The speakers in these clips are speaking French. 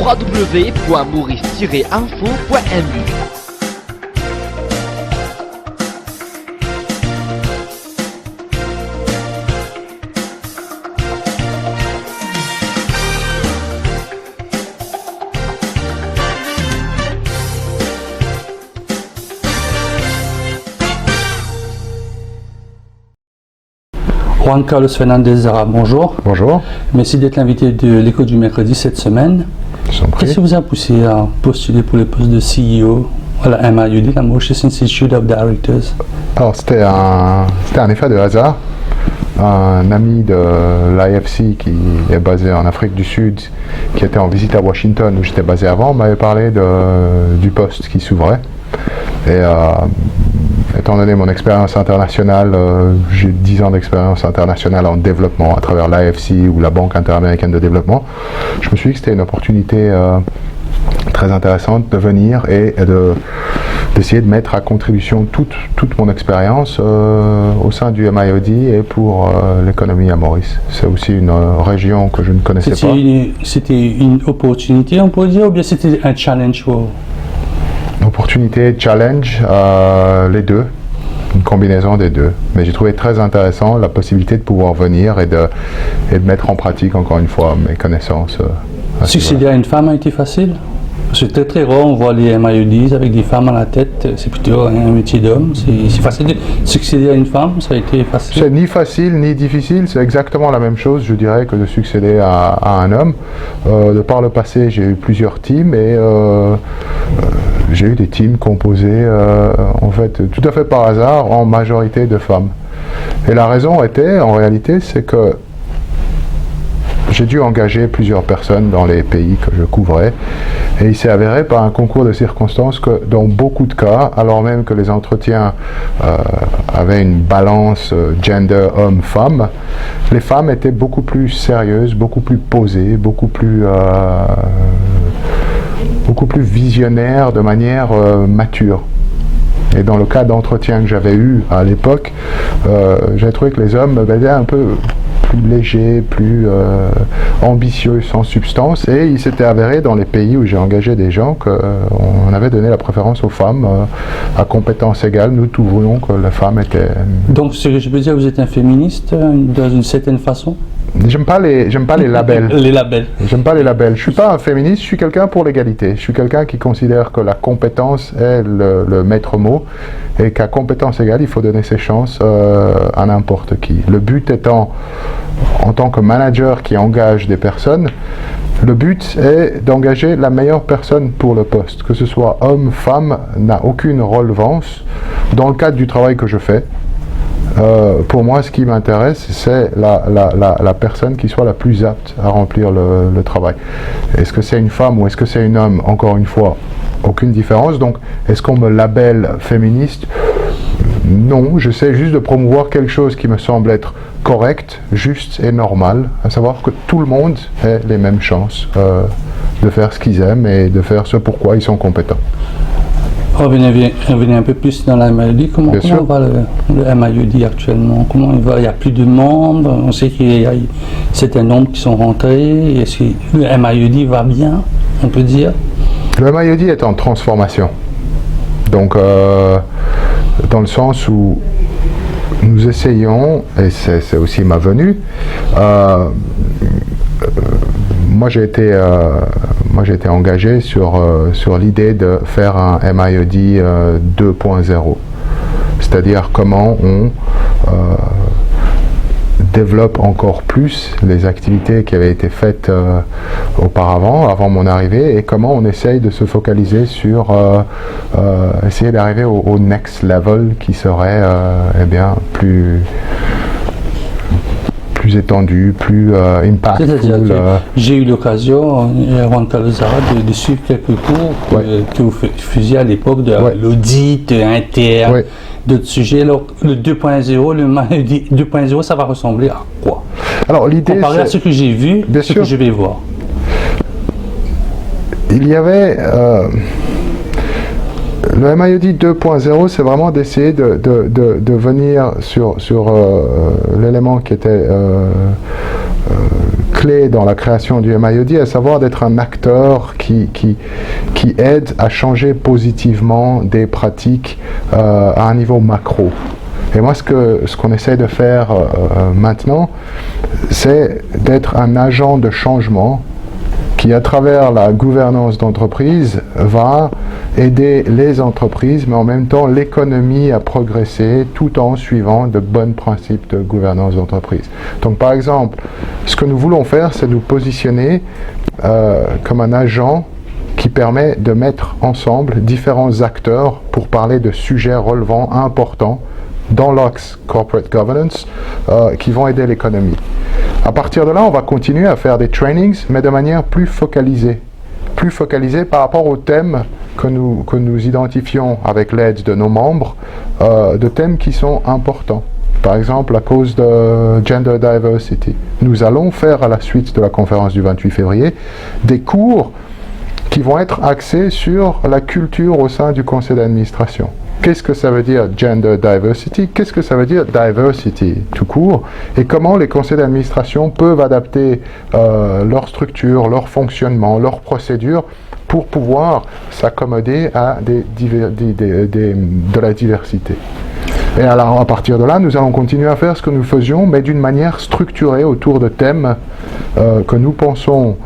www.maurice-info.mu. Juan Carlos Fernandez Zara, bonjour. Bonjour. Merci d'être l'invité de l'Écho du mercredi cette semaine. Qu'est-ce qui vous a poussé à postuler pour le poste de CEO à la MIUD, la Mauritius Institute of Directors? Alors c'était un effet de hasard. Un ami de l'IFC qui est basé en Afrique du Sud, qui était en visite à Washington où j'étais basé avant, m'avait parlé du poste qui s'ouvrait. Et étant donné mon expérience internationale, j'ai 10 ans d'expérience internationale en développement à travers l'IFC ou la Banque interaméricaine de développement, je me suis dit que c'était une opportunité très intéressante de venir et d'essayer de mettre à contribution toute mon expérience au sein du MIOD et pour l'économie à Maurice. C'est aussi une région que je ne connaissais pas. C'était une opportunité, on pourrait dire, ou bien c'était un challenge pour... Opportunité, challenge, les deux, une combinaison des deux. Mais j'ai trouvé très intéressant la possibilité de pouvoir venir et de mettre en pratique encore une fois mes connaissances. Succéder à une femme a été facile? C'est très rare, on voit les MIUDs avec des femmes à la tête, c'est plutôt un métier d'homme. C'est facile de succéder à une femme, ça a été facile? C'est ni facile ni difficile, c'est exactement la même chose, je dirais, que de succéder à un homme. De par le passé, j'ai eu plusieurs teams et j'ai eu des teams composés, en fait, tout à fait par hasard, en majorité de femmes. Et la raison était, en réalité, c'est que j'ai dû engager plusieurs personnes dans les pays que je couvrais et il s'est avéré par un concours de circonstances que dans beaucoup de cas, alors même que les entretiens avaient une balance gender homme-femme, les femmes étaient beaucoup plus sérieuses, beaucoup plus posées, beaucoup plus visionnaires de manière mature. Et dans le cas d'entretien que j'avais eu à l'époque, j'ai trouvé que les hommes étaient un peu plus légers, plus ambitieux, sans substance. Et il s'était avéré dans les pays où j'ai engagé des gens qu'on avait donné la préférence aux femmes à compétences égales. Nous trouvions que la femme était... Donc ce que je peux dire, vous êtes un féministe dans une certaine façon? J'aime pas les labels. Les labels. J'aime pas les labels. Je suis pas un féministe, je suis quelqu'un pour l'égalité. Je suis quelqu'un qui considère que la compétence est le maître mot et qu'à compétence égale, il faut donner ses chances à n'importe qui. Le but étant, en tant que manager qui engage des personnes, le but est d'engager la meilleure personne pour le poste. Que ce soit homme, femme, n'a aucune relevance dans le cadre du travail que je fais. Pour moi, ce qui m'intéresse, c'est la personne qui soit la plus apte à remplir le travail. Est-ce que c'est une femme ou est-ce que c'est un homme? Encore une fois, aucune différence. Donc, est-ce qu'on me labelle féministe? Non, j'essaie juste de promouvoir quelque chose qui me semble être correct, juste et normal, à savoir que tout le monde ait les mêmes chances de faire ce qu'ils aiment et de faire ce pourquoi ils sont compétents. Revenez un peu plus dans la MIUD. Comment va le MIUD actuellement? Comment il va? Il y a plus de membres. On sait qu'il y a certains nombres qui sont rentrés. Est-ce que le MIUD va bien, on peut dire? Le MIUD est en transformation. Donc, dans le sens où nous essayons, et c'est aussi ma venue, moi j'ai été engagé sur l'idée de faire un MIUD 2.0, c'est-à-dire comment on développe encore plus les activités qui avaient été faites auparavant, avant mon arrivée, et comment on essaye de se focaliser sur essayer d'arriver au next level qui serait eh bien plus étendu, plus impactful. J'ai eu l'occasion, Juan Carlos Zara, de suivre quelques cours que vous faisiez à l'époque de l'audit interne, d'autres sujets. Alors, le 2.0, le MIUD 2.0, ça va ressembler à quoi? Alors, l'idée, comparé à ce que j'ai vu, ce que je vais voir. Il y avait... le MIUD 2.0, c'est vraiment d'essayer de venir sur l'élément qui était clé dans la création du MIOD, à savoir d'être un acteur qui aide à changer positivement des pratiques à un niveau macro. Et moi, ce qu'on essaie de faire maintenant, c'est d'être un agent de changement qui, à travers la gouvernance d'entreprise, va aider les entreprises, mais en même temps l'économie à progresser tout en suivant de bons principes de gouvernance d'entreprise. Donc, par exemple, ce que nous voulons faire, c'est nous positionner comme un agent qui permet de mettre ensemble différents acteurs pour parler de sujets relevant importants dans l'axe corporate governance qui vont aider l'économie. À partir de là, on va continuer à faire des trainings, mais de manière plus focalisée par rapport aux thèmes que nous identifions avec l'aide de nos membres, de thèmes qui sont importants. Par exemple, à cause de gender diversity. Nous allons faire, à la suite de la conférence du 28 février, des cours qui vont être axés sur la culture au sein du conseil d'administration. Qu'est-ce que ça veut dire gender diversity? Qu'est-ce que ça veut dire diversity tout court? Et comment les conseils d'administration peuvent adapter leur structure, leur fonctionnement, leurs procédures pour pouvoir s'accommoder à de la diversité. Et alors, à partir de là, nous allons continuer à faire ce que nous faisions, mais d'une manière structurée autour de thèmes que nous pensons,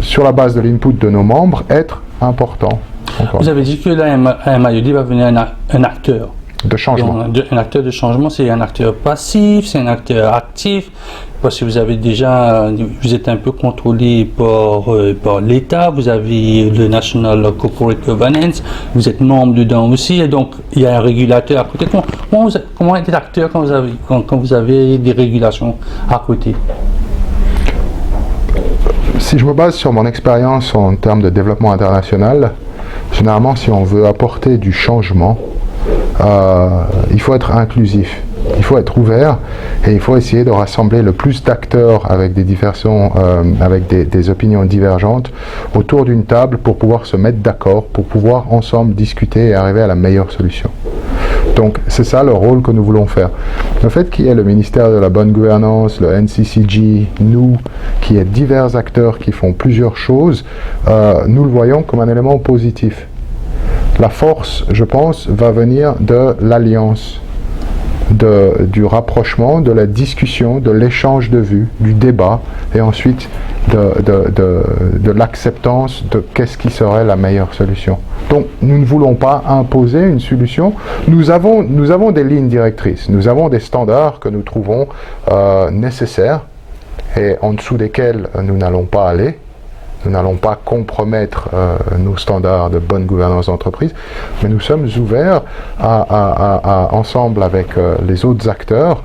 sur la base de l'input de nos membres, être importants. Vous avez dit que là, un MIOD va devenir un acteur de changement. Un acteur de changement, c'est un acteur passif, c'est un acteur actif, parce que vous êtes un peu contrôlé par l'État, vous avez le National Corporate Governance, vous êtes membre dedans aussi, et donc il y a un régulateur à côté. Comment être acteur quand vous avez des régulations à côté? Si je me base sur mon expérience en termes de développement international, généralement, si on veut apporter du changement, il faut être inclusif, il faut être ouvert et il faut essayer de rassembler le plus d'acteurs avec des opinions divergentes autour d'une table pour pouvoir se mettre d'accord, pour pouvoir ensemble discuter et arriver à la meilleure solution. Donc c'est ça le rôle que nous voulons faire. Le fait qu'il y ait le ministère de la bonne gouvernance, le NCCG, nous, qu'il y ait divers acteurs qui font plusieurs choses, nous le voyons comme un élément positif. La force, je pense, va venir de l'alliance, du rapprochement, de la discussion, de l'échange de vues, du débat, et ensuite de l'acceptance de qu'est-ce qui serait la meilleure solution. Donc, nous ne voulons pas imposer une solution. Nous avons des lignes directrices, nous avons des standards que nous trouvons nécessaires et en dessous desquels nous n'allons pas aller. Nous n'allons pas compromettre nos standards de bonne gouvernance d'entreprise, mais nous sommes ouverts ensemble avec les autres acteurs,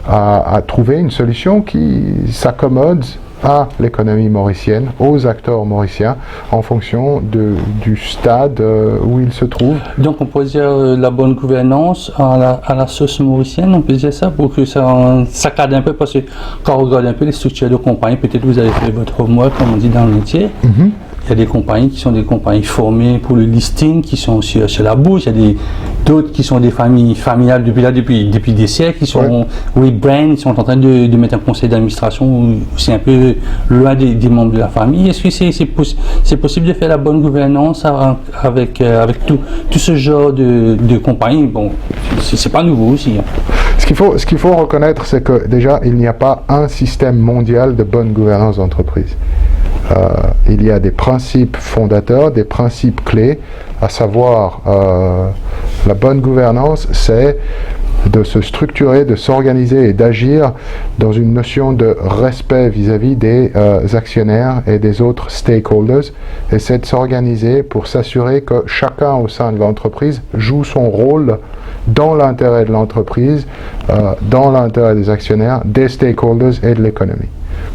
à trouver une solution qui s'accommode à l'économie mauricienne, aux acteurs mauriciens, en fonction du stade où ils se trouvent. Donc on peut dire la bonne gouvernance à la sauce mauricienne, on peut dire ça, pour que ça cadre un peu, parce que quand on regarde un peu les structures de compagnie, peut-être vous avez fait votre homework, comme on dit dans le métier. Mm-hmm. Il y a des compagnies qui sont des compagnies formées pour le listing, qui sont sur la bourse. Il y a d'autres qui sont des familles familiales depuis des siècles, qui sont rebrand, ils sont en train de mettre un conseil d'administration où c'est un peu loin des membres de la famille. Est-ce que c'est possible de faire la bonne gouvernance avec tout ce genre de compagnies? Bon, c'est pas nouveau aussi. Hein. Ce qu'il faut reconnaître, c'est que déjà, il n'y a pas un système mondial de bonne gouvernance d'entreprise. Il y a des principes fondateurs, des principes clés, à savoir la bonne gouvernance, c'est de se structurer, de s'organiser et d'agir dans une notion de respect vis-à-vis des actionnaires et des autres stakeholders, et c'est de s'organiser pour s'assurer que chacun au sein de l'entreprise joue son rôle dans l'intérêt de l'entreprise, dans l'intérêt des actionnaires, des stakeholders et de l'économie.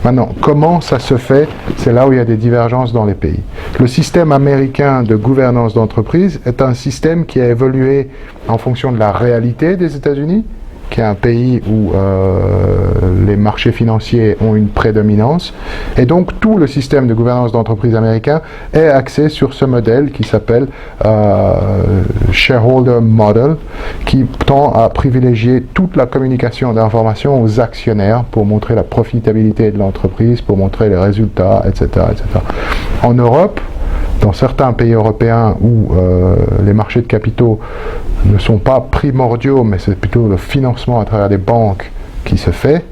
Maintenant, comment ça se fait? C'est là où il y a des divergences dans les pays. Le système américain de gouvernance d'entreprise est un système qui a évolué en fonction de la réalité des États-Unis qui est un pays où les marchés financiers ont une prédominance. Et donc tout le système de gouvernance d'entreprise américain est axé sur ce modèle qui s'appelle Shareholder Model, qui tend à privilégier toute la communication d'informations aux actionnaires pour montrer la profitabilité de l'entreprise, pour montrer les résultats, etc., etc. En Europe, dans certains pays européens où les marchés de capitaux ne sont pas primordiaux, mais c'est plutôt le financement à travers des banques qui se fait,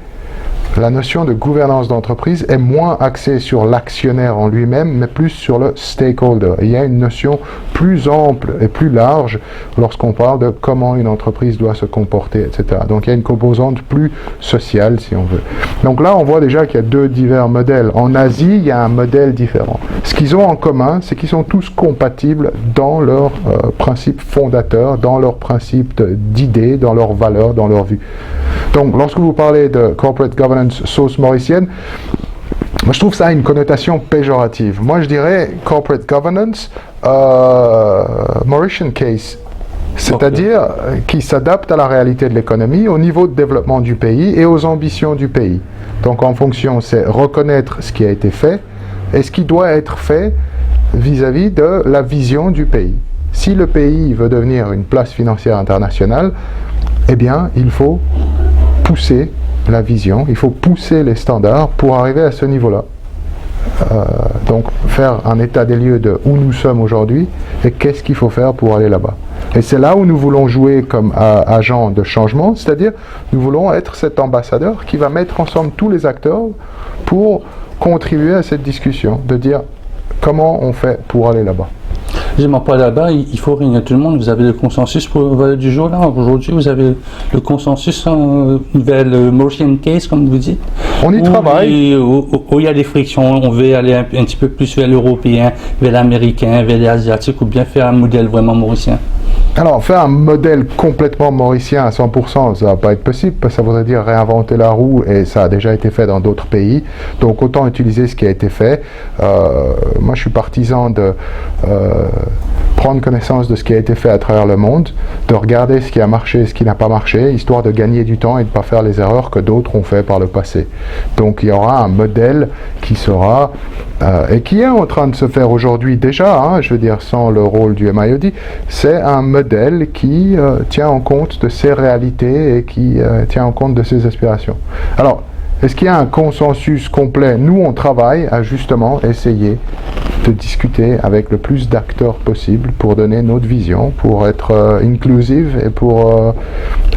la notion de gouvernance d'entreprise est moins axée sur l'actionnaire en lui-même, mais plus sur le stakeholder. Et il y a une notion plus ample et plus large lorsqu'on parle de comment une entreprise doit se comporter, etc. Donc il y a une composante plus sociale, si on veut. Donc là, on voit déjà qu'il y a deux divers modèles. En Asie, il y a un modèle différent. Ce qu'ils ont en commun, c'est qu'ils sont tous compatibles dans leurs principes fondateurs, dans leurs principes d'idées, dans leurs valeurs, dans leurs vues. Donc lorsque vous parlez de corporate governance sauce mauricienne, moi je trouve ça a une connotation péjorative. Moi je dirais corporate governance Mauritian case, c'est-à-dire qui s'adapte à la réalité de l'économie, au niveau de développement du pays et aux ambitions du pays. Donc en fonction, c'est reconnaître ce qui a été fait et ce qui doit être fait vis-à-vis de la vision du pays. Si le pays veut devenir une place financière internationale, eh bien il faut pousser la vision, il faut pousser les standards pour arriver à ce niveau-là. Donc faire un état des lieux de où nous sommes aujourd'hui et qu'est-ce qu'il faut faire pour aller là-bas. Et c'est là où nous voulons jouer comme agent de changement, c'est-à-dire nous voulons être cet ambassadeur qui va mettre ensemble tous les acteurs pour contribuer à cette discussion, de dire comment on fait pour aller là-bas. Je ne pas là-bas, il faut réunir tout le monde. Vous avez le consensus pour le volet du jour là. Aujourd'hui, vous avez le consensus vers le Mauritian case, comme vous dites. On y travaille. Où il y a des frictions, on veut aller un petit peu plus vers l'européen, vers l'américain, vers l'asiatique, ou bien faire un modèle vraiment mauricien. Alors, faire un modèle complètement mauricien à 100%, ça ne va pas être possible, parce que ça voudrait dire réinventer la roue, et ça a déjà été fait dans d'autres pays. Donc, autant utiliser ce qui a été fait. Moi, je suis partisan de prendre connaissance de ce qui a été fait à travers le monde, de regarder ce qui a marché et ce qui n'a pas marché, histoire de gagner du temps et de ne pas faire les erreurs que d'autres ont fait par le passé. Donc, il y aura un modèle qui sera, et qui est en train de se faire aujourd'hui déjà, hein, je veux dire, sans le rôle du MIOD, c'est un modèle qui tient en compte de ses réalités et qui tient en compte de ses aspirations. Alors, est-ce qu'il y a un consensus complet? Nous, on travaille à justement essayer de discuter avec le plus d'acteurs possible pour donner notre vision, pour être inclusive et pour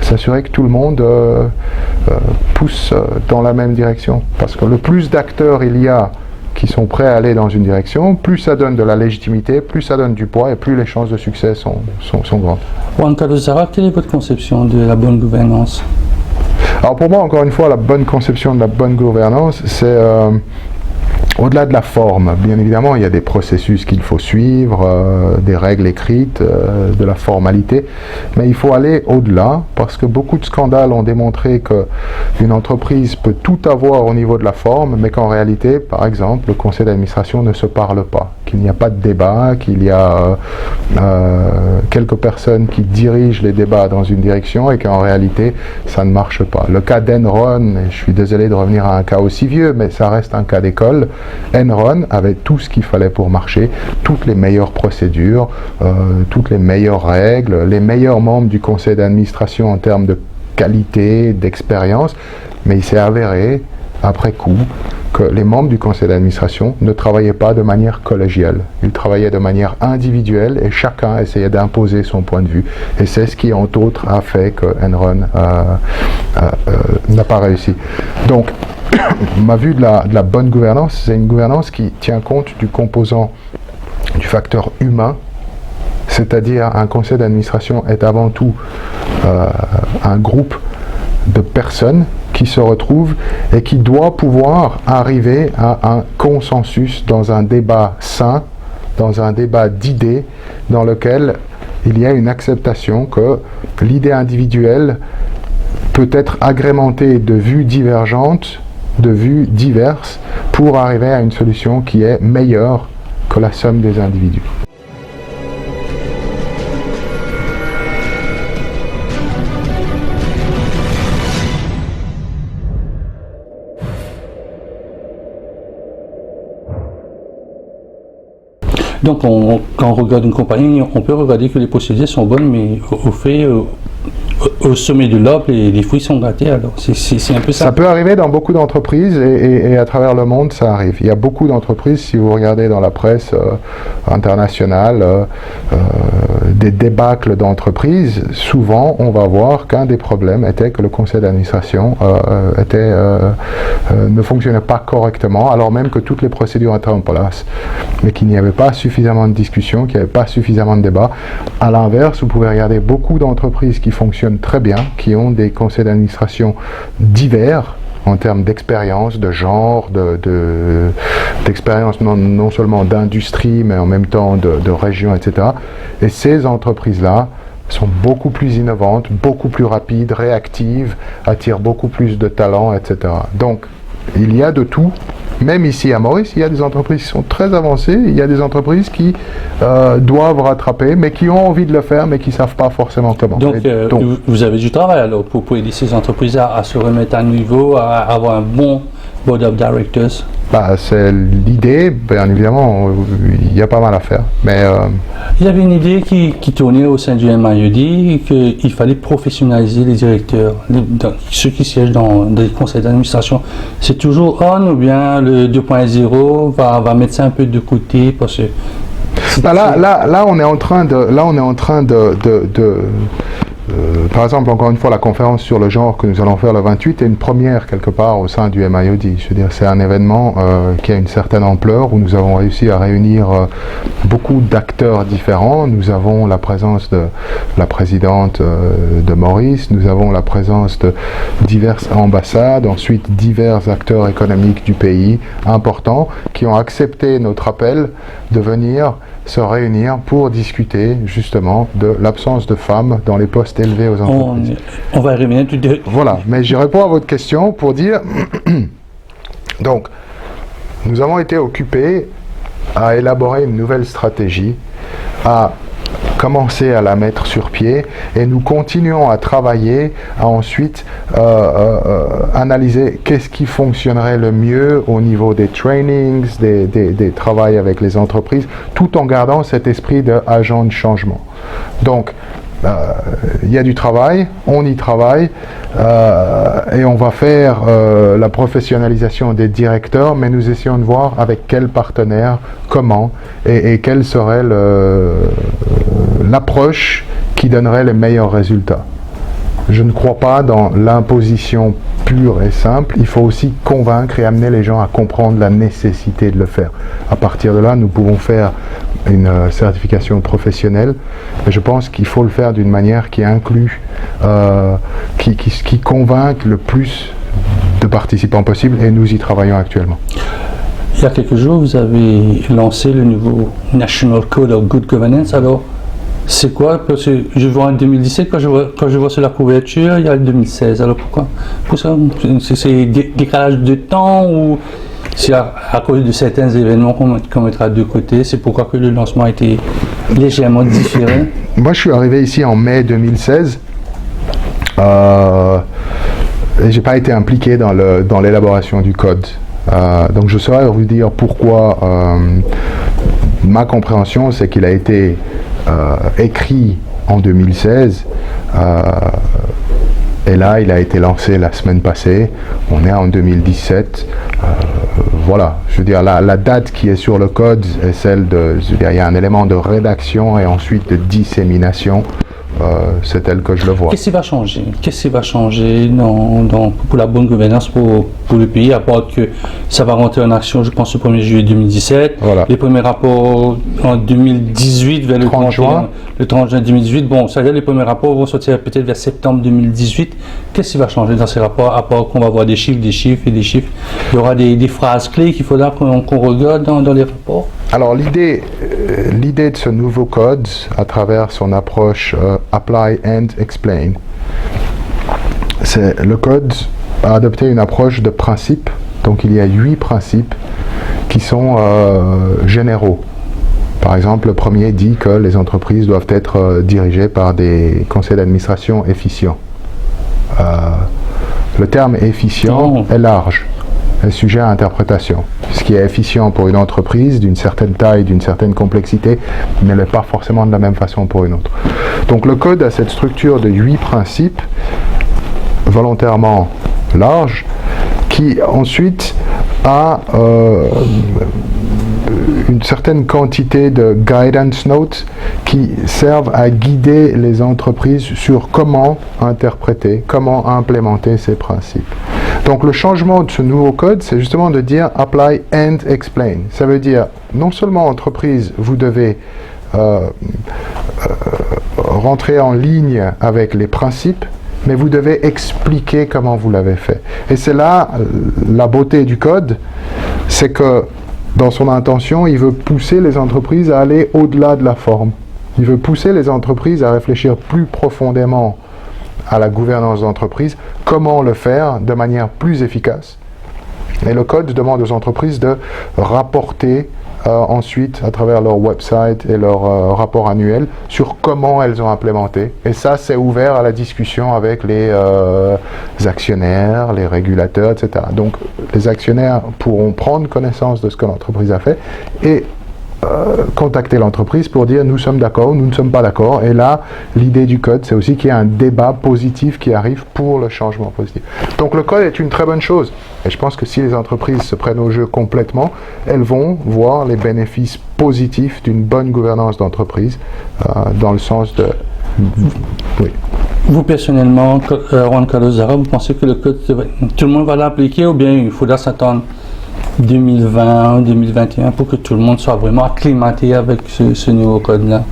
s'assurer que tout le monde pousse dans la même direction. Parce que le plus d'acteurs il y a qui sont prêts à aller dans une direction, plus ça donne de la légitimité, plus ça donne du poids et plus les chances de succès sont grandes. Juan Carlos Zara, quelle est votre conception de la bonne gouvernance? Alors pour moi, encore une fois, la bonne conception de la bonne gouvernance, c'est au-delà de la forme. Bien évidemment, il y a des processus qu'il faut suivre, des règles écrites, de la formalité, mais il faut aller au-delà, parce que beaucoup de scandales ont démontré qu'une entreprise peut tout avoir au niveau de la forme, mais qu'en réalité, par exemple, le conseil d'administration ne se parle pas, qu'il n'y a pas de débat, qu'il y a quelques personnes qui dirigent les débats dans une direction et qu'en réalité, ça ne marche pas. Le cas d'Enron, et je suis désolé de revenir à un cas aussi vieux, mais ça reste un cas d'école. Enron avait tout ce qu'il fallait pour marcher, toutes les meilleures procédures, toutes les meilleures règles, les meilleurs membres du conseil d'administration en termes de qualité, d'expérience, mais il s'est avéré, après coup, que les membres du conseil d'administration ne travaillaient pas de manière collégiale. Ils travaillaient de manière individuelle et chacun essayait d'imposer son point de vue. Et c'est ce qui, entre autres, a fait que Enron n'a pas réussi. Donc, ma vue de la bonne gouvernance, c'est une gouvernance qui tient compte du composant, du facteur humain, c'est-à-dire un conseil d'administration est avant tout un groupe de personnes qui se retrouvent et qui doit pouvoir arriver à un consensus dans un débat sain, dans un débat d'idées, dans lequel il y a une acceptation que l'idée individuelle peut être agrémentée de vues divergentes, de vues diverses, pour arriver à une solution qui est meilleure que la somme des individus. Donc, quand on regarde une compagnie, on peut regarder que les procédures sont bonnes, mais au fait, au sommet de l'arbre, les fruits sont gâtés. Alors, c'est un peu ça. Ça peut arriver dans beaucoup d'entreprises et à travers le monde, ça arrive. Il y a beaucoup d'entreprises, si vous regardez dans la presse internationale, des débâcles d'entreprises, souvent on va voir qu'un des problèmes était que le conseil d'administration ne fonctionnait pas correctement, alors même que toutes les procédures étaient en place, mais qu'il n'y avait pas suffisamment de discussion, qu'il n'y avait pas suffisamment de débat. À l'inverse, vous pouvez regarder beaucoup d'entreprises qui fonctionnent très bien, qui ont des conseils d'administration divers en termes d'expérience, de genre, d'expérience non seulement d'industrie, mais en même temps de région, etc. Et ces entreprises-là sont beaucoup plus innovantes, beaucoup plus rapides, réactives, attirent beaucoup plus de talents, etc. Donc, il y a de tout. Même ici à Maurice, il y a des entreprises qui sont très avancées, il y a des entreprises qui doivent rattraper, mais qui ont envie de le faire, mais qui ne savent pas forcément comment. Donc, vous avez du travail alors pour aider ces entreprises à se remettre à niveau, à avoir un bon board of directors? C'est l'idée, bien évidemment, il y a pas mal à faire. Mais, il y avait une idée qui tournait au sein du MIED, qu'il fallait professionnaliser les directeurs, ceux qui siègent dans des conseils d'administration. C'est toujours on ou bien le 2.0 va mettre ça un peu de côté parce que... Là, on est en train de par exemple, encore une fois, la conférence sur le genre que nous allons faire le 28 est une première quelque part au sein du MIED. Je veux dire, c'est un événement qui a une certaine ampleur où nous avons réussi à réunir beaucoup d'acteurs différents. Nous avons la présence de la présidente de Maurice, nous avons la présence de diverses ambassades, ensuite divers acteurs économiques du pays importants qui ont accepté notre appel de venir se réunir pour discuter justement de l'absence de femmes dans les postes élevés aux entreprises. On va y revenir tout de suite. Voilà, mais je réponds à votre question pour dire, donc, nous avons été occupés à élaborer une nouvelle stratégie, à commencer à la mettre sur pied et nous continuons à travailler, à ensuite analyser qu'est-ce qui fonctionnerait le mieux au niveau des trainings, des travails avec les entreprises, tout en gardant cet esprit d'agent de changement. Donc, il y a du travail, on y travaille et on va faire la professionnalisation des directeurs, mais nous essayons de voir avec quels partenaires, comment et quel serait l'approche qui donnerait les meilleurs résultats. Je ne crois pas dans l'imposition pure et simple. Il faut aussi convaincre et amener les gens à comprendre la nécessité de le faire. À partir de là, nous pouvons faire une certification professionnelle. Mais je pense qu'il faut le faire d'une manière qui inclut, qui convainc le plus de participants possible, et nous y travaillons actuellement. Il y a quelques jours, vous avez lancé le nouveau National Code of Good Governance. Alors, c'est quoi? Parce que je vois en 2017, quand je vois sur la couverture, il y a le 2016. Alors pourquoi? Pour ça, c'est décalage de temps ou c'est à cause de certains événements qu'on mettra de côté? C'est pourquoi que le lancement a été légèrement différent? Moi, je suis arrivé ici en mai 2016. Et j'ai pas été impliqué dans l'élaboration du code. Donc je saurais vous dire pourquoi. Ma compréhension, c'est qu'il a été écrit en 2016 et là il a été lancé la semaine passée. On est en 2017. Voilà, je veux dire la date qui est sur le code est celle de, je veux dire, il y a un élément de rédaction et ensuite de dissémination. C'est tel que je le vois. Qu'est-ce qui va changer? Qu'est-ce qui va changer pour la bonne gouvernance pour le pays, à part que ça va rentrer en action, je pense, le 1er juillet 2017. Voilà. Les premiers rapports en 2018, vers le 30 juin 2018. Bon, ça veut dire les premiers rapports vont sortir peut-être vers septembre 2018. Qu'est-ce qui va changer dans ces rapports, à part qu'on va voir des chiffres. Il y aura des phrases clés qu'il faudra qu'on regarde dans les rapports. Alors l'idée de ce nouveau code, à travers son approche Apply and Explain, le code a adopté une approche de principes. Donc il y a 8 principes qui sont généraux. Par exemple, le premier dit que les entreprises doivent être dirigées par des conseils d'administration efficients. Le terme efficient est large. est sujet à interprétation. Ce qui est efficient pour une entreprise d'une certaine taille, d'une certaine complexité, ne l'est pas forcément de la même façon pour une autre. Donc le code a cette structure de 8 principes, volontairement larges, qui ensuite a une certaine quantité de guidance notes qui servent à guider les entreprises sur comment interpréter, comment implémenter ces principes. Donc le changement de ce nouveau code, c'est justement de dire apply and explain. Ça veut dire non seulement entreprise, vous devez rentrer en ligne avec les principes, mais vous devez expliquer comment vous l'avez fait. Et c'est là la beauté du code, c'est que dans son intention, il veut pousser les entreprises à aller au-delà de la forme. Il veut pousser les entreprises à réfléchir plus profondément à la gouvernance d'entreprise, comment le faire de manière plus efficace. Et le code demande aux entreprises de rapporter ensuite à travers leur website et leur rapport annuel sur comment elles ont implémenté. Et ça, c'est ouvert à la discussion avec les actionnaires, les régulateurs, etc. Donc, les actionnaires pourront prendre connaissance de ce que l'entreprise a fait et contacter l'entreprise pour dire nous sommes d'accord, nous ne sommes pas d'accord. Et là, l'idée du code, c'est aussi qu'il y a un débat positif qui arrive pour le changement positif. Donc le code est une très bonne chose. Et je pense que si les entreprises se prennent au jeu complètement, elles vont voir les bénéfices positifs d'une bonne gouvernance d'entreprise dans le sens de... Oui. Vous personnellement, Juan Carlos Zara, vous pensez que le code, tout le monde va l'appliquer ou bien il faudra s'attendre 2020, 2021 pour que tout le monde soit vraiment acclimaté avec ce nouveau code-là?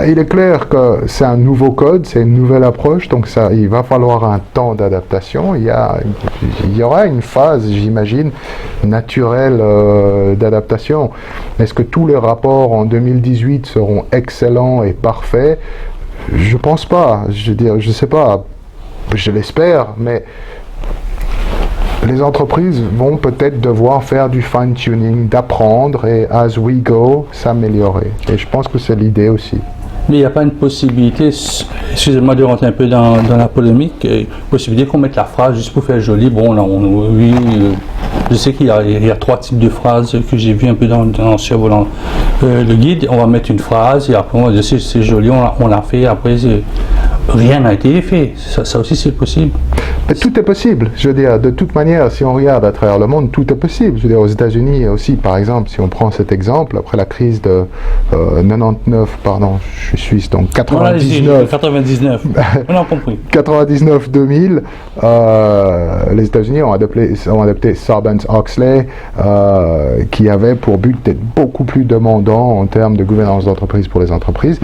Il est clair que c'est un nouveau code, c'est une nouvelle approche, donc il va falloir un temps d'adaptation. Il y aura une phase, j'imagine, naturelle d'adaptation. Est-ce que tous les rapports en 2018 seront excellents et parfaits? Je pense pas. Je veux dire, je sais pas. Je l'espère, mais les entreprises vont peut-être devoir faire du fine-tuning, d'apprendre et as we go, s'améliorer. Et je pense que c'est l'idée aussi. Mais il n'y a pas une possibilité, excusez-moi de rentrer un peu dans la polémique, possibilité qu'on mette la phrase juste pour faire joli. Bon, là, oui, je sais qu'il y a 3 types de phrases que j'ai vu un peu dans survolant le guide. On va mettre une phrase et après on va dire c'est joli, on l'a fait, après rien n'a été fait. Ça aussi c'est possible. Mais tout est possible. Je veux dire, de toute manière, si on regarde à travers le monde, tout est possible. Je veux dire, aux États-Unis aussi, par exemple, si on prend cet exemple, après la crise de 99, pardon, je suis suisse, donc 99. On a compris. 99-2000, les États-Unis ont adopté Sarbanes-Oxley, qui avait pour but d'être beaucoup plus demandant en termes de gouvernance d'entreprise pour les entreprises.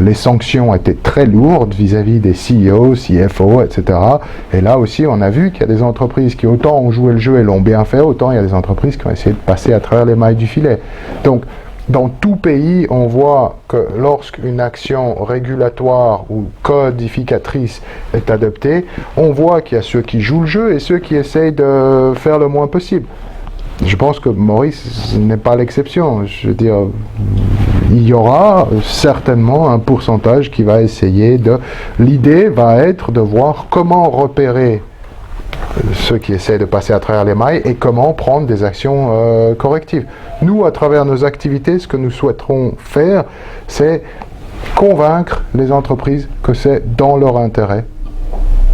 Les sanctions étaient très lourdes vis-à-vis des CEO, CFO, etc. Et là aussi, on a vu qu'il y a des entreprises qui autant ont joué le jeu et l'ont bien fait, autant il y a des entreprises qui ont essayé de passer à travers les mailles du filet. Donc, dans tout pays, on voit que lorsqu'une action régulatoire ou codificatrice est adoptée, on voit qu'il y a ceux qui jouent le jeu et ceux qui essayent de faire le moins possible. Je pense que Maurice n'est pas l'exception. Je veux dire, il y aura certainement un pourcentage qui va essayer de... L'idée va être de voir comment repérer ceux qui essaient de passer à travers les mailles et comment prendre des actions correctives. Nous, à travers nos activités, ce que nous souhaiterons faire, c'est convaincre les entreprises que c'est dans leur intérêt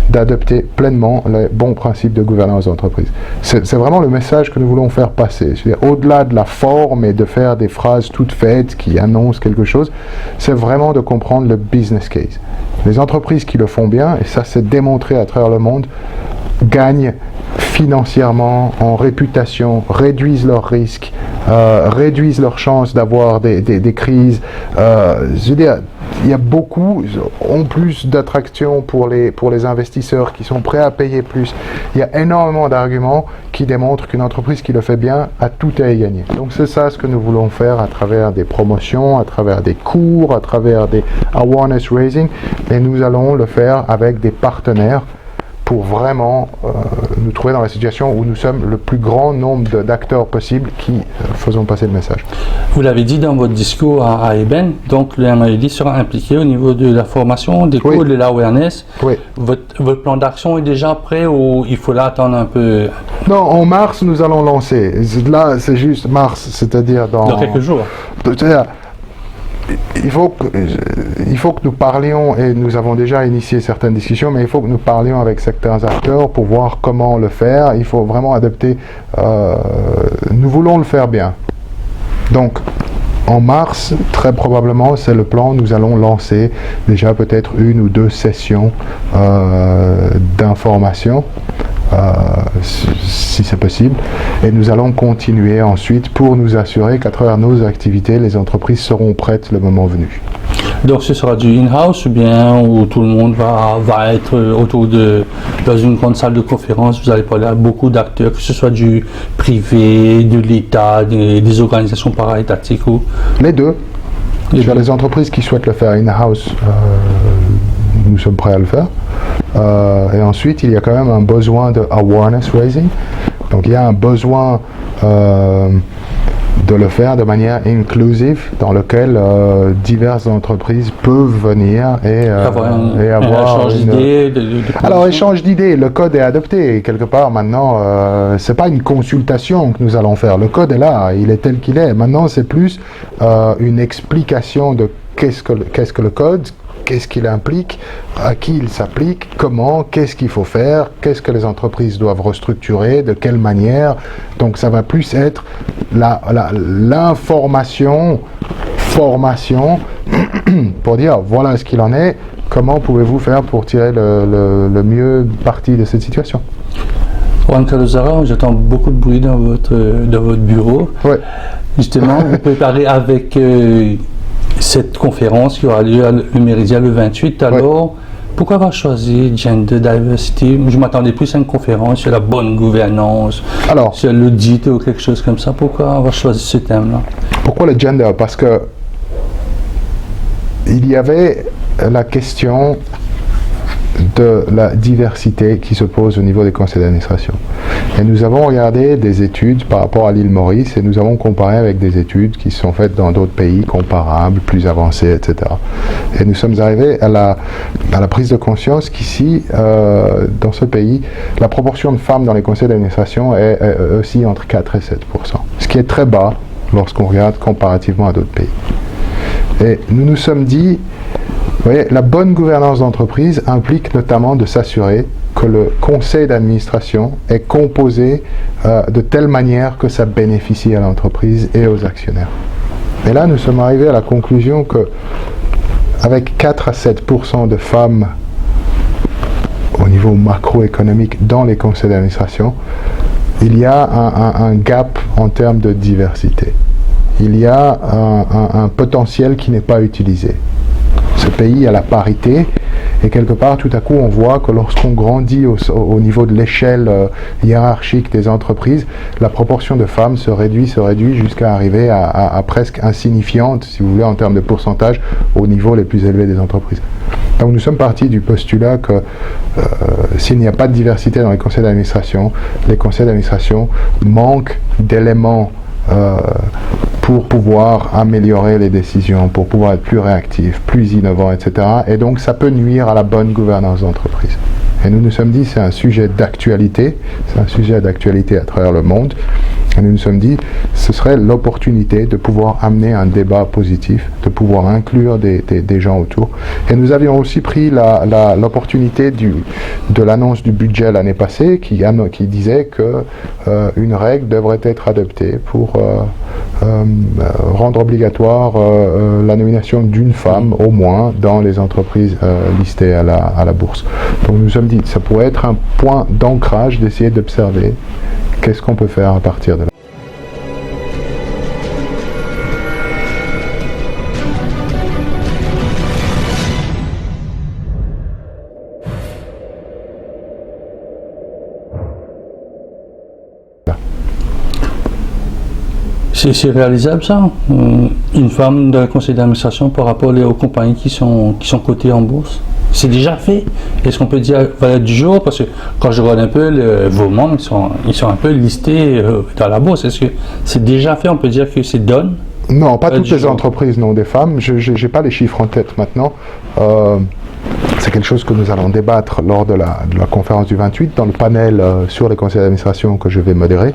d'adopter pleinement les bons principes de gouvernance d'entreprise. C'est vraiment le message que nous voulons faire passer. Au-delà de la forme et de faire des phrases toutes faites qui annoncent quelque chose, c'est vraiment de comprendre le business case. Les entreprises qui le font bien, et ça c'est démontré à travers le monde, gagnent financièrement, en réputation, réduisent leurs risques, réduisent leurs chances d'avoir des crises. Je veux dire, il y a beaucoup, en plus d'attraction pour les investisseurs qui sont prêts à payer plus. Il y a énormément d'arguments qui démontrent qu'une entreprise qui le fait bien a tout à y gagner. Donc c'est ça ce que nous voulons faire à travers des promotions, à travers des cours, à travers des awareness raising, et nous allons le faire avec des partenaires pour vraiment nous trouver dans la situation où nous sommes le plus grand nombre d'acteurs possible qui faisons passer le message. Vous l'avez dit dans votre discours à Eben, donc le MAED sera impliqué au niveau de la formation, des cours, de l'awareness. Oui. Votre plan d'action est déjà prêt ou il faut l'attendre un peu? Non, en mars, nous allons lancer. Là, c'est juste mars, c'est-à-dire dans quelques jours. C'est-à-dire, il faut que nous parlions, et nous avons déjà initié certaines discussions, mais il faut que nous parlions avec certains acteurs pour voir comment le faire. Il faut vraiment adapter. Nous voulons le faire bien. Donc, en mars, très probablement, c'est le plan. Nous allons lancer déjà peut-être 1 ou 2 sessions d'information, si c'est possible. Et nous allons continuer ensuite pour nous assurer qu'à travers nos activités, les entreprises seront prêtes le moment venu. Donc ce sera du in-house ou bien où tout le monde va être dans une grande salle de conférence, vous allez parler à beaucoup d'acteurs, que ce soit du privé, de l'État, des organisations para-étatiques ou... Les deux. Sur les entreprises qui souhaitent le faire in-house, nous sommes prêts à le faire. Et ensuite, il y a quand même un besoin de awareness raising. Donc il y a un besoin de le faire de manière inclusive, dans lequel diverses entreprises peuvent venir et avoir échange d'idées. Alors, échange d'idées, le code est adopté, et quelque part maintenant, c'est pas une consultation que nous allons faire, le code est là, il est tel qu'il est. Maintenant, c'est plus une explication de qu'est-ce que le code, qu'est-ce qu'il implique, à qui il s'applique, comment, qu'est-ce qu'il faut faire, qu'est-ce que les entreprises doivent restructurer, de quelle manière. Donc ça va plus être l'information, formation, pour dire voilà ce qu'il en est, comment pouvez-vous faire pour tirer le mieux parti de cette situation. Juan Calozara, j'entends beaucoup de bruit dans votre bureau. Ouais. Justement, vous préparez avec... cette conférence qui aura lieu à l'Emérydia le 28, alors pourquoi avoir choisi Gender Diversity? Je m'attendais plus à une conférence sur la bonne gouvernance, sur l'audit ou quelque chose comme ça. Pourquoi avoir choisi ce thème-là? Pourquoi le gender? Parce que il y avait la question de la diversité qui se pose au niveau des conseils d'administration. Et nous avons regardé des études par rapport à l'île Maurice et nous avons comparé avec des études qui sont faites dans d'autres pays comparables, plus avancés, etc. Et nous sommes arrivés à la prise de conscience qu'ici, dans ce pays, la proportion de femmes dans les conseils d'administration est aussi entre 4 et 7%. Ce qui est très bas lorsqu'on regarde comparativement à d'autres pays. Et nous nous sommes dit, vous voyez, la bonne gouvernance d'entreprise implique notamment de s'assurer que le conseil d'administration est composé de telle manière que ça bénéficie à l'entreprise et aux actionnaires. Et là, nous sommes arrivés à la conclusion que avec 4 à 7% de femmes au niveau macroéconomique dans les conseils d'administration, il y a un gap en termes de diversité. Il y a un potentiel qui n'est pas utilisé. Ce pays a la parité et quelque part tout à coup on voit que lorsqu'on grandit au niveau de l'échelle hiérarchique des entreprises, la proportion de femmes se réduit jusqu'à arriver à presque insignifiante, si vous voulez, en termes de pourcentage au niveau les plus élevés des entreprises. Donc nous sommes partis du postulat que s'il n'y a pas de diversité dans les conseils d'administration manquent d'éléments pour pouvoir améliorer les décisions, pour pouvoir être plus réactif, plus innovant, etc. Et donc ça peut nuire à la bonne gouvernance d'entreprise. Et nous nous sommes dit, c'est un sujet d'actualité à travers le monde. Et nous nous sommes dit, ce serait l'opportunité de pouvoir amener un débat positif, de pouvoir inclure des gens autour. Et nous avions aussi pris l'opportunité de l'annonce du budget l'année passée qui disait que une règle devrait être adoptée pour rendre obligatoire la nomination d'une femme au moins dans les entreprises listées à la bourse. Donc nous nous sommes dit, ça pourrait être un point d'ancrage d'essayer d'observer qu'est-ce qu'on peut faire à partir de là. C'est réalisable ça? Une femme dans le conseil d'administration par rapport aux compagnies qui sont cotées en bourse? C'est déjà fait. Est-ce qu'on peut dire valeur du jour? Parce que quand je regarde un peu vos membres, ils sont un peu listés dans la bourse. Est-ce que c'est déjà fait? On peut dire que c'est done? Non, pas toutes les entreprises n'ont des femmes. Je n'ai pas les chiffres en tête maintenant. C'est quelque chose que nous allons débattre lors de la conférence du 28 dans le panel sur les conseils d'administration que je vais modérer.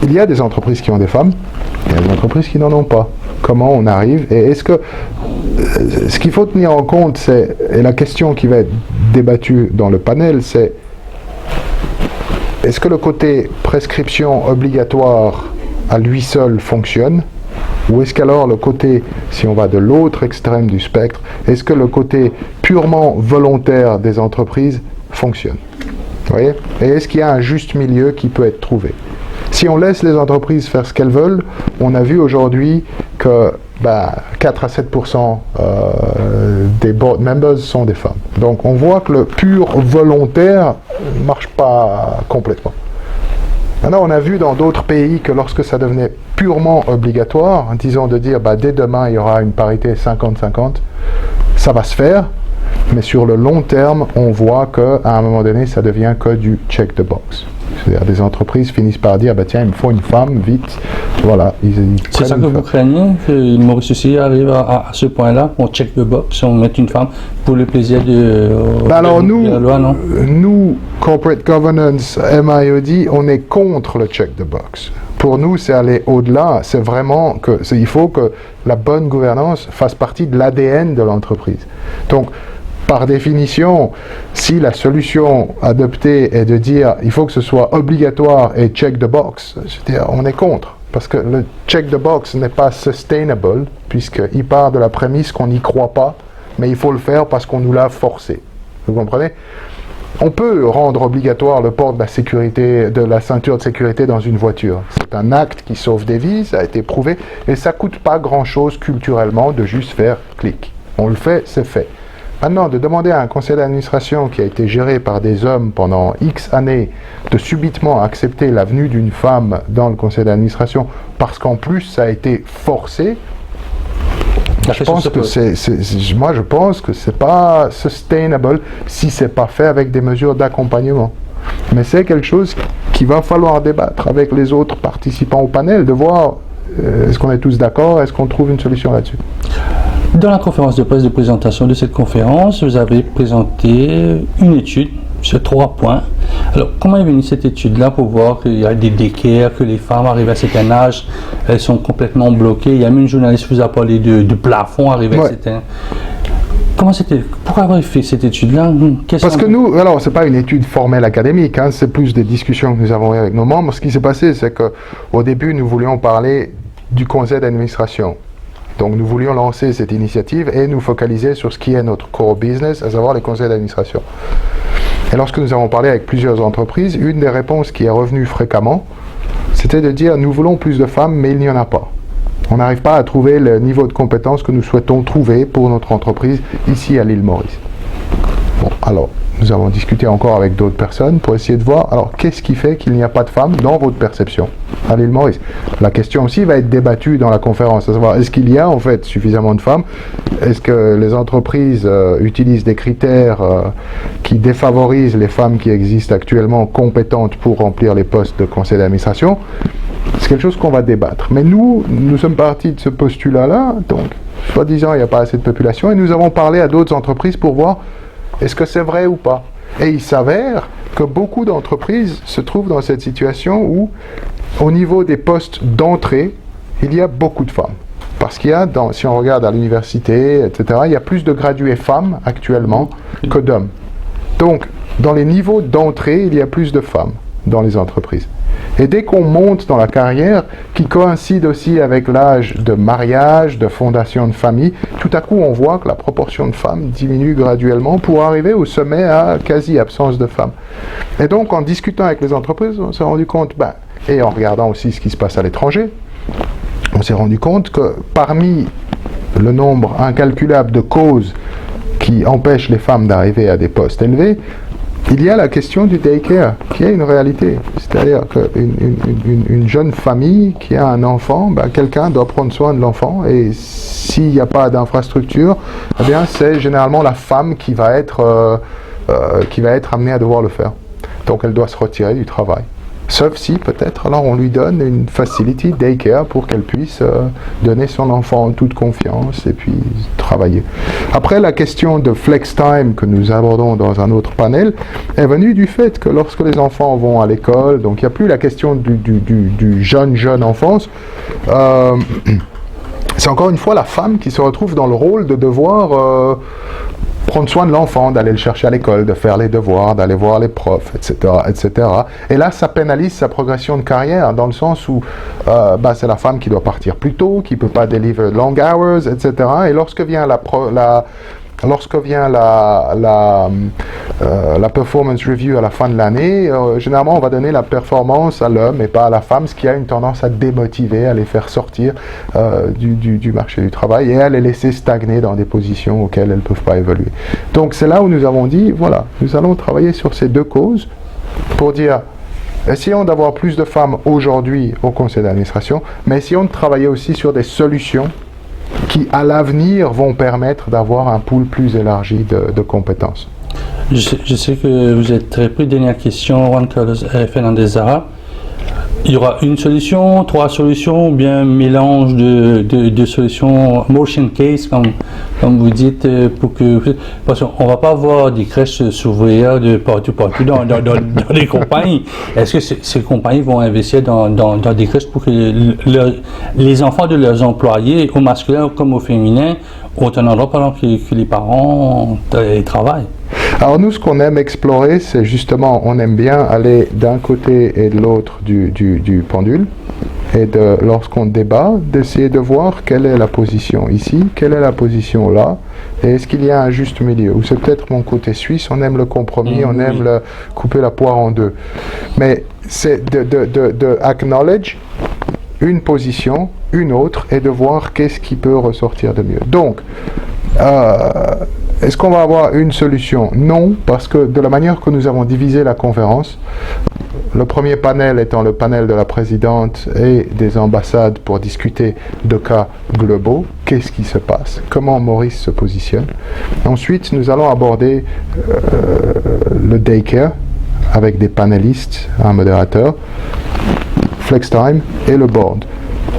Il y a des entreprises qui ont des femmes, il y a des entreprises qui n'en ont pas. Comment on arrive? Et est-ce que ce qu'il faut tenir en compte, c'est, et la question qui va être débattue dans le panel, c'est est-ce que le côté prescription obligatoire à lui seul fonctionne? Ou est-ce qu'alors le côté, si on va de l'autre extrême du spectre, est-ce que le côté purement volontaire des entreprises fonctionne? Vous voyez? Et est-ce qu'il y a un juste milieu qui peut être trouvé? Si on laisse les entreprises faire ce qu'elles veulent, on a vu aujourd'hui que 4 à 7% des board members sont des femmes. Donc on voit que le pur volontaire ne marche pas complètement. Maintenant, on a vu dans d'autres pays que lorsque ça devenait purement obligatoire, disons de dire dès demain il y aura une parité 50-50, ça va se faire, mais sur le long terme, on voit qu'à un moment donné, ça devient que du check the box. C'est-à-dire des entreprises finissent par dire tiens, il me faut une femme, vite, voilà. C'est ça que vous craignez, que Maurice aussi arrive à ce point-là, on check the box, on met une femme pour le plaisir de alors la loi, non? Nous, Corporate Governance, MIOD, on est contre le check the box. Pour nous, c'est aller au-delà, c'est vraiment il faut que la bonne gouvernance fasse partie de l'ADN de l'entreprise. Donc, par définition, si la solution adoptée est de dire il faut que ce soit obligatoire et check the box, c'est-à-dire on est contre. Parce que le check the box n'est pas sustainable, puisqu'il part de la prémisse qu'on n'y croit pas, mais il faut le faire parce qu'on nous l'a forcé. Vous comprenez? On peut rendre obligatoire le port de la sécurité, de la ceinture de sécurité dans une voiture. C'est un acte qui sauve des vies, ça a été prouvé, et ça ne coûte pas grand-chose culturellement de juste faire clic. On le fait, c'est fait. Maintenant, de demander à un conseil d'administration qui a été géré par des hommes pendant X années de subitement accepter la venue d'une femme dans le conseil d'administration parce qu'en plus ça a été forcé, je pense que c'est pas sustainable si c'est pas fait avec des mesures d'accompagnement. Mais c'est quelque chose qu'il va falloir débattre avec les autres participants au panel, de voir est-ce qu'on est tous d'accord, est-ce qu'on trouve une solution là-dessus. Dans la conférence de presse de présentation de cette conférence, vous avez présenté une étude sur 3 points. Alors, comment est venue cette étude-là pour voir qu'il y a des d'équerre, que les femmes arrivent à un certain âge, elles sont complètement bloquées? Il y a même une journaliste qui vous a parlé du plafond arrivé à certain... Pourquoi avoir fait cette étude-là? Parce que nous, alors c'est pas une étude formelle académique, c'est plus des discussions que nous avons eues avec nos membres. Ce qui s'est passé, c'est qu'au début, nous voulions parler du conseil d'administration. Donc nous voulions lancer cette initiative et nous focaliser sur ce qui est notre core business, à savoir les conseils d'administration. Et lorsque nous avons parlé avec plusieurs entreprises, une des réponses qui est revenue fréquemment, c'était de dire nous voulons plus de femmes, mais il n'y en a pas. On n'arrive pas à trouver le niveau de compétence que nous souhaitons trouver pour notre entreprise ici à l'île Maurice. Bon, alors, nous avons discuté encore avec d'autres personnes pour essayer de voir, alors, qu'est-ce qui fait qu'il n'y a pas de femmes dans votre perception à l'île Maurice? La question aussi va être débattue dans la conférence, à savoir, est-ce qu'il y a en fait suffisamment de femmes? Est-ce que les entreprises utilisent des critères qui défavorisent les femmes qui existent actuellement compétentes pour remplir les postes de conseil d'administration? C'est quelque chose qu'on va débattre. Mais nous sommes partis de ce postulat-là, donc, soi-disant, il n'y a pas assez de population, et nous avons parlé à d'autres entreprises pour voir est-ce que c'est vrai ou pas. Et il s'avère que beaucoup d'entreprises se trouvent dans cette situation où, au niveau des postes d'entrée, il y a beaucoup de femmes. Parce qu'il y a, si on regarde à l'université, etc., il y a plus de gradués femmes actuellement que d'hommes. Donc, dans les niveaux d'entrée, il y a plus de femmes dans les entreprises. Et dès qu'on monte dans la carrière, qui coïncide aussi avec l'âge de mariage, de fondation de famille, tout à coup on voit que la proportion de femmes diminue graduellement pour arriver au sommet à quasi-absence de femmes. Et donc en discutant avec les entreprises, on s'est rendu compte, et en regardant aussi ce qui se passe à l'étranger, on s'est rendu compte que parmi le nombre incalculable de causes qui empêchent les femmes d'arriver à des postes élevés, il y a la question du daycare, qui est une réalité. C'est-à-dire qu'une jeune famille qui a un enfant, ben, quelqu'un doit prendre soin de l'enfant, et s'il n'y a pas d'infrastructure, eh bien, c'est généralement la femme qui va être amenée à devoir le faire. Donc elle doit se retirer du travail. Sauf si, peut-être, alors on lui donne une facility daycare pour qu'elle puisse donner son enfant en toute confiance et puis travailler. Après, la question de flex time que nous abordons dans un autre panel est venue du fait que lorsque les enfants vont à l'école, donc il n'y a plus la question du jeune enfance, c'est encore une fois la femme qui se retrouve dans le rôle de devoir prendre soin de l'enfant, d'aller le chercher à l'école, de faire les devoirs, d'aller voir les profs, etc., etc. Et là, ça pénalise sa progression de carrière, dans le sens où c'est la femme qui doit partir plus tôt, qui ne peut pas deliver long hours, etc. Et lorsque vient la performance review à la fin de l'année, généralement on va donner la performance à l'homme et pas à la femme, ce qui a une tendance à démotiver, à les faire sortir du marché du travail et à les laisser stagner dans des positions auxquelles elles ne peuvent pas évoluer. Donc c'est là où nous avons dit, voilà, nous allons travailler sur ces deux causes pour dire, essayons d'avoir plus de femmes aujourd'hui au conseil d'administration, mais essayons de travailler aussi sur des solutions qui, à l'avenir, vont permettre d'avoir un pool plus élargi de compétences. Je sais que vous êtes très pris. Dernière question, Juan Carlos Fernandez-Zara. Il y aura une solution, 3 solutions, ou bien un mélange de solutions, motion case, comme vous dites, pour que... Parce qu'on ne va pas voir des crèches s'ouvrir de partout dans les compagnies. Est-ce que ces compagnies vont investir dans des crèches pour que les enfants de leurs employés, au masculin comme au féminin, ont un endroit pendant que les parents travaillent? Alors nous, ce qu'on aime explorer, c'est justement, on aime bien aller d'un côté et de l'autre du pendule, et lorsqu'on débat, d'essayer de voir quelle est la position ici, quelle est la position là, et est-ce qu'il y a un juste milieu. Ou c'est peut-être mon côté suisse, on aime le compromis, on aime couper la poire en deux. Mais c'est de acknowledge une position, une autre, et de voir qu'est-ce qui peut ressortir de mieux. Donc, est-ce qu'on va avoir une solution? Non, parce que de la manière que nous avons divisé la conférence, le premier panel étant le panel de la présidente et des ambassades pour discuter de cas globaux, qu'est-ce qui se passe, comment Maurice se positionne. Ensuite, nous allons aborder le daycare avec des panélistes, un modérateur, FlexTime et le board.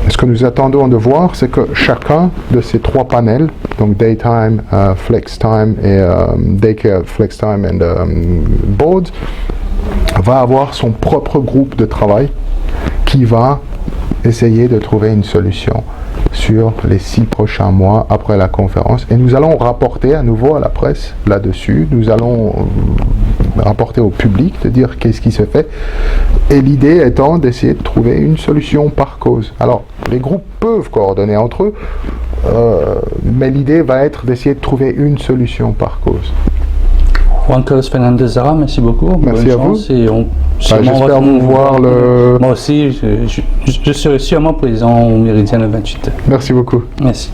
Ce que nous attendons de voir, c'est que chacun de ces 3 panels, donc Daytime, FlexTime et Daycare, FlexTime et Board, va avoir son propre groupe de travail qui va essayer de trouver une solution sur les 6 prochains mois après la conférence. Et nous allons rapporter à nouveau à la presse là-dessus. Nous allons rapporter au public, de dire qu'est-ce qui se fait. Et l'idée étant d'essayer de trouver une solution par cause. Alors, les groupes peuvent coordonner entre eux, mais l'idée va être d'essayer de trouver une solution par cause. Juan Carlos Fernandez-Zara, merci beaucoup. Merci à vous. J'espère vous voir le... Moi aussi, je serai sûrement présent au Méridien le 28. Merci beaucoup. Merci.